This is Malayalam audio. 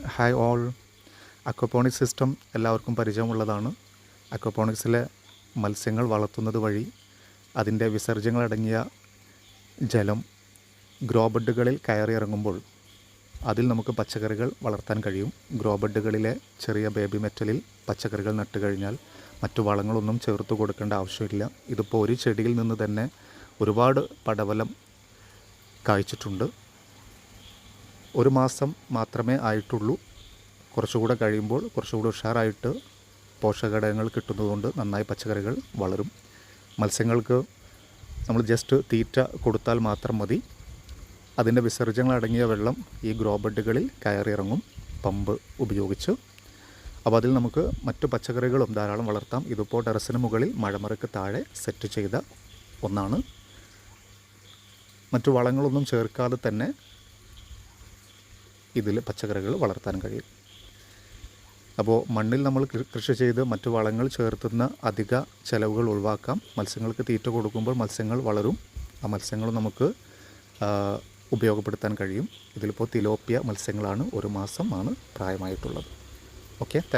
Hi all. അക്വപോണിക്സ് സിസ്റ്റം എല്ലാവർക്കും പരിചയമുള്ളതാണ്. അക്വപോണിക്സിലെ മത്സ്യങ്ങൾ വളർത്തുന്നത് വഴി അതിൻ്റെ വിസർജ്യങ്ങളടങ്ങിയ ജലം ഗ്രോ ബെഡുകളിൽ കയറിയിറങ്ങുമ്പോൾ അതിൽ നമുക്ക് പച്ചക്കറികൾ വളർത്താൻ കഴിയും. ഗ്രോ ബെഡുകളിലെ ചെറിയ ബേബി മെറ്റലിൽ പച്ചക്കറികൾ നട്ട് കഴിഞ്ഞാൽ മറ്റു വളങ്ങളൊന്നും ചേർത്ത് കൊടുക്കേണ്ട ആവശ്യമില്ല. ഇതിപ്പോൾ ഒരു ചെടിയിൽ നിന്ന് തന്നെ ഒരുപാട് പടവലം കായ്ച്ചിട്ടുണ്ട്. 1 മാസം മാത്രമേ ആയിട്ടുള്ളൂ. കുറച്ചുകൂടെ കഴിയുമ്പോൾ കുറച്ചുകൂടി ഉഷാറായിട്ട് പോഷകഘടകങ്ങൾ കിട്ടുന്നതുകൊണ്ട് നന്നായി പച്ചക്കറികൾ വളരും. മത്സ്യങ്ങൾക്ക് നമ്മൾ ജസ്റ്റ് തീറ്റ കൊടുത്താൽ മാത്രം മതി. അതിൻ്റെ വിസർജ്യങ്ങളടങ്ങിയ വെള്ളം ഈ ഗ്രോ ബെഡുകളിൽ കയറിയിറങ്ങും പമ്പ് ഉപയോഗിച്ച്. അപ്പോൾ അതിൽ നമുക്ക് മറ്റു പച്ചക്കറികളും ധാരാളം വളർത്താം. ഇതിപ്പോൾ ടെറസിന് മുകളിൽ മഴമറയ്ക്ക് താഴെ സെറ്റ് ചെയ്ത ഒന്നാണ്. മറ്റു വളങ്ങളൊന്നും ചേർക്കാതെ തന്നെ ഇതിൽ പച്ചക്കറികൾ വളർത്താൻ കഴിയും. അപ്പോൾ മണ്ണിൽ നമ്മൾ കൃഷി ചെയ്ത് മറ്റു വളങ്ങൾ ചേർത്തുന്ന അധിക ചിലവുകൾ ഒഴിവാക്കാം. മത്സ്യങ്ങൾക്ക് തീറ്റ കൊടുക്കുമ്പോൾ മത്സ്യങ്ങൾ വളരും. ആ മത്സ്യങ്ങൾ നമുക്ക് ഉപയോഗപ്പെടുത്താൻ കഴിയും. ഇതിലിപ്പോൾ തിലോപ്പിയ മത്സ്യങ്ങളാണ്. 1 മാസം ആണ് പ്രായമായിട്ടുള്ളത്. Okay, thank you.